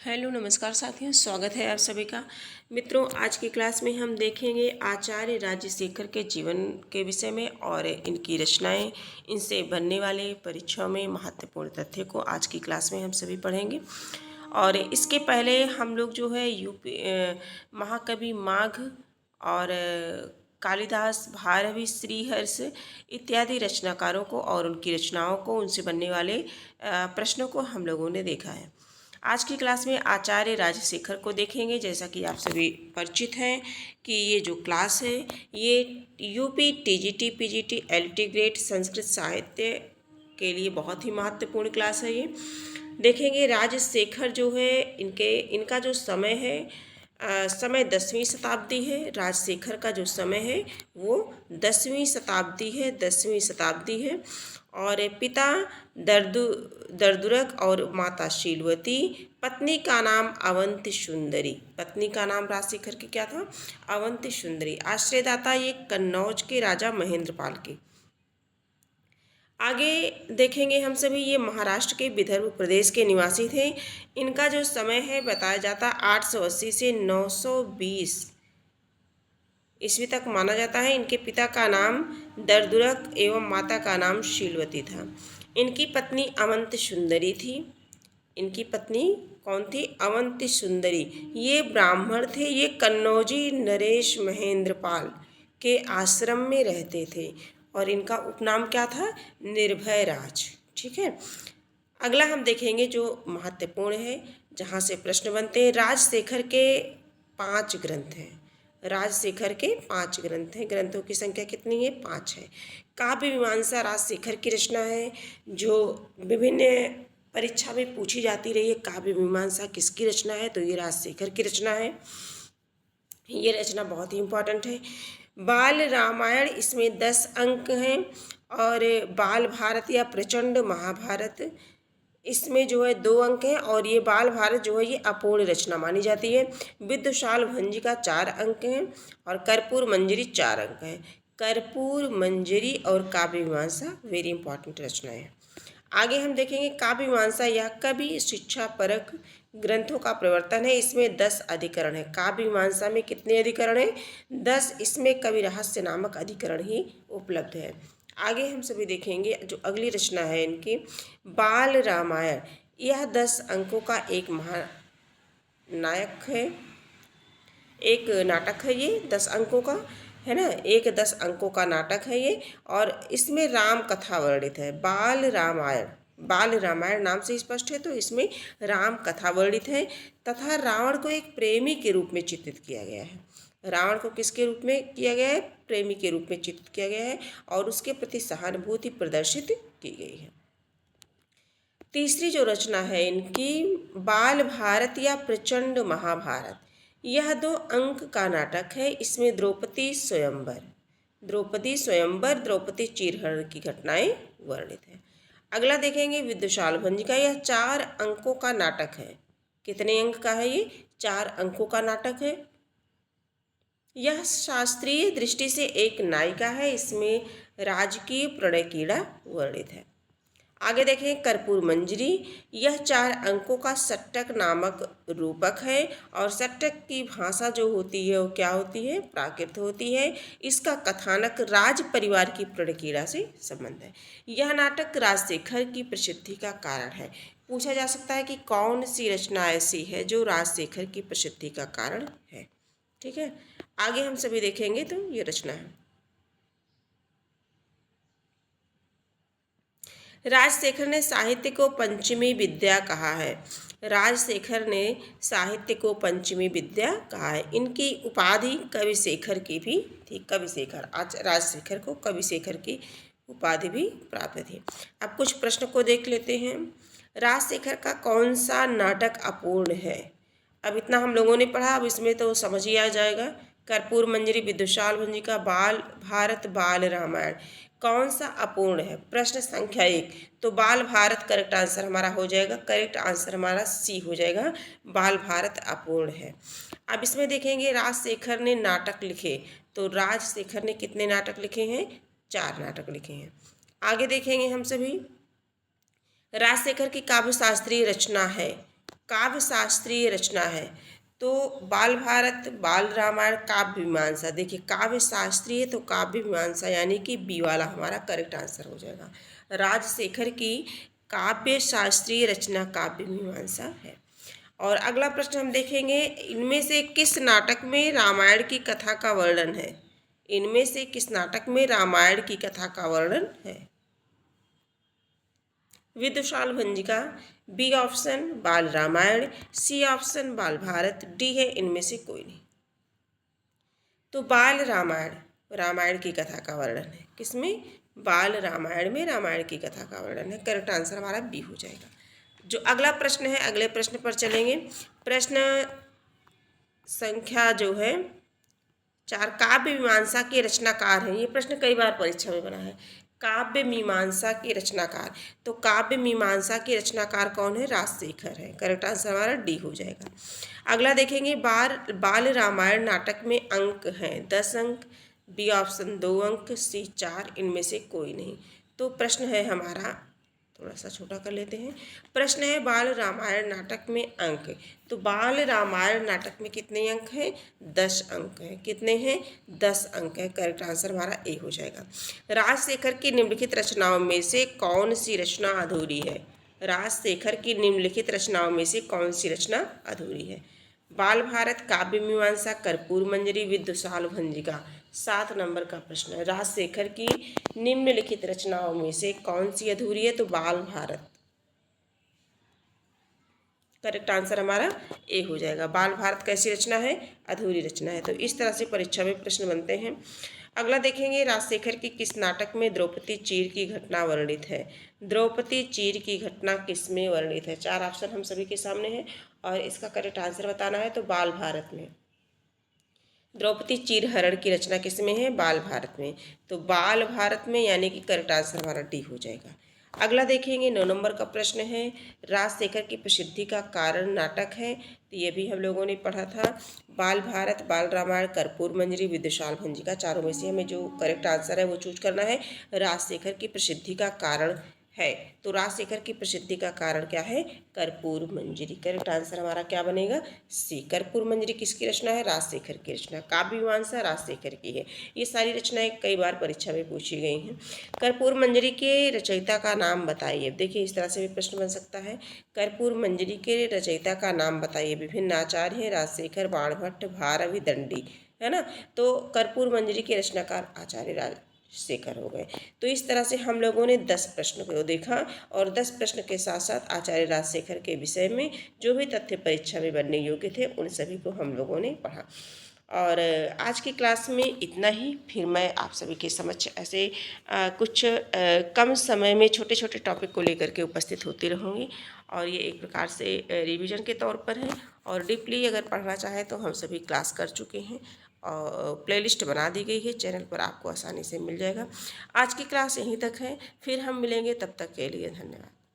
Hello नमस्कार साथियों, स्वागत है आप सभी का। मित्रों, आज की क्लास में हम देखेंगे आचार्य राजशेखर के जीवन के विषय में और इनकी रचनाएं, इनसे बनने वाले परीक्षाओं में महत्वपूर्ण तथ्य को आज की क्लास में हम सभी पढ़ेंगे। और इसके पहले हम लोग जो है महाकवि माघ और कालिदास, भारवी, श्रीहर्ष इत्यादि रचनाकारों को और उनकी रचनाओं को, उनसे बनने वाले प्रश्नों को हम लोगों ने देखा है। आज की क्लास में आचार्य राजशेखर को देखेंगे। जैसा कि आप सभी परिचित हैं कि ये जो क्लास है ये UP, TGT, PGT, LT grade Sanskrit साहित्य के लिए बहुत ही महत्वपूर्ण क्लास है। ये देखेंगे राजशेखर जो है, इनका जो समय है, समय 10वीं शताब्दी है। राजशेखर का जो समय है वो 10वीं शताब्दी है, 10वीं शताब्दी है। और पिता दरदुरक और माता शीलवती, पत्नी का नाम अवंति सुंदरी। पत्नी का नाम राजशेखर की क्या था? अवंति सुंदरी। आश्रयदाता ये कन्नौज के राजा महेंद्रपाल के। आगे देखेंगे हम सभी, ये महाराष्ट्र के विदर्भ प्रदेश के निवासी थे। इनका जो समय है बताया जाता 880 से 920 ईस्वी तक माना जाता है। इनके पिता का नाम दरदुरक एवं माता का नाम शीलवती था। इनकी पत्नी अवंति सुंदरी थी। इनकी पत्नी कौन थी? अवंति सुंदरी। ये ब्राह्मण थे। ये कन्नौजी नरेश महेंद्रपाल के आश्रम में रहते थे और इनका उपनाम क्या था? निर्भय राज। ठीक है। अगला हम देखेंगे जो महत्वपूर्ण है, जहाँ से प्रश्न बनते हैं। राजशेखर के 5 ग्रंथ हैं। राजशेखर के 5 ग्रंथ हैं। ग्रंथों की संख्या कितनी है? 5 है। काव्य मीमांसा राजशेखर की रचना है, जो विभिन्न परीक्षा में पूछी जाती रही है। काव्य मीमांसा किसकी रचना है? तो ये राजशेखर की रचना है। ये रचना बहुत ही इम्पोर्टेंट है। बाल रामायण, इसमें 10 अंक हैं। और बाल भारत या प्रचंड महाभारत, इसमें जो है 2 अंक हैं। और ये बाल भारत जो है ये अपूर्ण रचना मानी जाती है। विद्वशाल भंजी का 4 अंक हैं और कर्पूर मंजरी 4 अंक हैं। कर्पूर मंजरी और काव्य मीमांसा वेरी इंपॉर्टेंट रचनाएं हैं। आगे हम देखेंगे काव्य मीमांसा या कवि शिक्षा परक ग्रंथों का प्रवर्तन है। इसमें 10 अधिकरण है। काव्य मीमांसा में कितने अधिकरण हैं? 10। इसमें कवि रहस्य नामक अधिकरण ही उपलब्ध है। आगे हम सभी देखेंगे जो अगली रचना है इनकी, बाल रामायण। यह 10 अंकों का एक महानायक है, एक नाटक है। ये 10 अंकों का है ना, एक 10 अंकों का नाटक है ये। और इसमें राम कथा वर्णित है। बाल रामायण, बाल रामायण नाम से स्पष्ट है, तो इसमें राम कथा वर्णित है तथा रावण को एक प्रेमी के रूप में चित्रित किया गया है। रावण को किसके रूप में किया गया है? प्रेमी के रूप में चित्रित किया गया है और उसके प्रति सहानुभूति प्रदर्शित की गई है। तीसरी जो रचना है इनकी, बाल भारत या प्रचंड महाभारत। यह 2 अंक का नाटक है। इसमें द्रौपदी स्वयंवर, द्रौपदी स्वयंवर, द्रौपदी चीरहरण की घटनाएं वर्णित है। अगला देखेंगे विद्वशाल भंज का। यह 4 अंकों का नाटक है। कितने अंक का है ये? 4 अंकों का नाटक है। यह शास्त्रीय दृष्टि से एक नायिका है। इसमें राजकीय प्रणय कीड़ा वर्णित है। आगे देखें कर्पूर मंजरी। यह 4 अंकों का सट्टक नामक रूपक है और सट्टक की भाषा जो होती है वो क्या होती है? प्राकृत होती है। इसका कथानक राज परिवार की प्रणकीड़ा से संबंध है। यह नाटक राजशेखर की प्रसिद्धि का कारण है। पूछा जा सकता है कि कौन सी रचना ऐसी है जो राजशेखर की प्रसिद्धि का कारण है। ठीक है। आगे हम सभी देखेंगे तो ये रचना है। राजशेखर ने साहित्य को पंचमी विद्या कहा है। राजशेखर ने साहित्य को पंचमी विद्या कहा है। इनकी उपाधि कविशेखर की भी थी। कविशेखर, आज राजशेखर को कविशेखर की उपाधि भी प्राप्त थी। अब कुछ प्रश्न को देख लेते हैं। राजशेखर का कौन सा नाटक अपूर्ण है? अब इतना हम लोगों ने पढ़ा, अब इसमें तो समझ ही आ जाएगा। कर्पूर मंजरी, विद्वशाल भंजी का, बाल भारत, बाल रामायण। कौन सा अपूर्ण है? प्रश्न संख्या 1। तो बाल भारत करेक्ट आंसर हमारा हो जाएगा। करेक्ट आंसर हमारा सी हो जाएगा, बाल भारत अपूर्ण है। अब इसमें देखेंगे राजशेखर ने नाटक लिखे। तो राजशेखर ने कितने नाटक लिखे हैं? 4 नाटक लिखे हैं। आगे देखेंगे हम सभी, राजशेखर की काव्य शास्त्रीय रचना है। काव्य शास्त्रीय रचना है? तो बाल भारत, बाल रामायण, काव्य मीमांसा। देखिए काव्य शास्त्रीय तो काव्य मीमांसा यानी कि बी वाला हमारा करेक्ट आंसर हो जाएगा। राजशेखर की काव्य शास्त्रीय रचना काव्य मीमांसा है। और अगला प्रश्न हम देखेंगे, इनमें से किस नाटक में रामायण की कथा का वर्णन है? इनमें से किस नाटक में रामायण की कथा का वर्णन है? विदुषाल भंजिका, बी ऑप्शन बाल रामायण, सी ऑप्शन बाल भारत, डी है इनमें से कोई नहीं। तो बाल रामायण, रामायण की कथा का वर्णन है किसमें? बाल रामायण में रामायण की कथा का वर्णन है। करेक्ट आंसर हमारा बी हो जाएगा। जो अगला प्रश्न है, अगले प्रश्न पर चलेंगे। प्रश्न संख्या जो है 4, काव्य मीमांसा के रचनाकार हैं। ये प्रश्न कई बार परीक्षा में बना है। काव्य मीमांसा के रचनाकार, तो काव्य मीमांसा के रचनाकार कौन है? राजशेखर है। करेक्ट आंसर हमारा डी हो जाएगा। अगला देखेंगे, बाल रामायण नाटक में अंक हैं 10 अंक, बी ऑप्शन 2 अंक, सी 4, इनमें से कोई नहीं। तो प्रश्न है हमारा, थोड़ा सा छोटा कर लेते हैं। प्रश्न है बाल रामायण नाटक में अंक, तो बाल रामायण नाटक में कितने अंक हैं? 10 अंक हैं। कितने हैं? 10 अंक हैं। करेक्ट आंसर हमारा ए हो जाएगा। राजशेखर की निम्नलिखित रचनाओं में से कौन सी रचना अधूरी है? राजशेखर की निम्नलिखित रचनाओं में से कौन सी रचना अधूरी है? बाल भारत, काव्य मीमांसा, कर्पूर मंजरी, विदुषाल भंजिका। 7 नंबर का प्रश्न है, राजशेखर की निम्नलिखित रचनाओं में से कौन सी अधूरी है? तो बाल भारत। करेक्ट आंसर हमारा ए हो जाएगा। बाल भारत कैसी रचना है? अधूरी रचना है। तो इस तरह से परीक्षा में प्रश्न बनते हैं। अगला देखेंगे, राजशेखर की किस नाटक में द्रौपदी चीर की घटना वर्णित है? द्रौपदी चीर की घटना किस में वर्णित है? 4 ऑप्शन हम सभी के सामने हैं और इसका करेक्ट आंसर बताना है। तो बाल भारत में। द्रौपदी चीर हरण की रचना किस में है? बाल भारत में। तो बाल भारत में यानी कि करेक्ट आंसर हमारा डी हो जाएगा। अगला देखेंगे, 9 नंबर का प्रश्न है, राजशेखर की प्रसिद्धि का कारण नाटक है। तो ये भी हम लोगों ने पढ़ा था। बाल भारत, बाल रामायण, कर्पूर मंजरी, विदुषाल भंजिका, चारों में से हमें जो करेक्ट आंसर है वो चूज करना है। राजशेखर की प्रसिद्धि का कारण है, तो राजशेखर की प्रसिद्धि का कारण क्या है? कर्पूर मंजरी। करेक्ट आंसर हमारा क्या बनेगा? सी। कर्पूर मंजरी किसकी रचना है? राजशेखर की रचना। काव्य मीमांसा राजशेखर की है। ये सारी रचनाएं कई बार परीक्षा में पूछी गई हैं। कर्पूर मंजरी के रचयिता का नाम बताइए। देखिए इस तरह से भी प्रश्न बन सकता है। कर्पूर मंजरी के रचयिता का नाम बताइए। विभिन्न आचार्य हैं, राजशेखर, बाणभट्ट, भारविदंडी, है ना। तो कर्पूर मंजरी के रचनाकार आचार्य राजशेखर हो गए। तो इस तरह से हम लोगों ने 10 प्रश्न को देखा और 10 प्रश्न के साथ साथ आचार्य राजशेखर के विषय में जो भी तथ्य परीक्षा में बनने योग्य थे उन सभी को हम लोगों ने पढ़ा। और आज की क्लास में इतना ही। फिर मैं आप सभी के समक्ष ऐसे कुछ कम समय में छोटे छोटे टॉपिक को लेकर के उपस्थित होती रहूँगी और ये एक प्रकार से रिवीजन के तौर पर है। और डीपली अगर पढ़ना चाहें तो हम सभी क्लास कर चुके हैं और प्लेलिस्ट बना दी गई है चैनल पर, आपको आसानी से मिल जाएगा। आज की क्लास यहीं तक है, फिर हम मिलेंगे, तब तक के लिए धन्यवाद।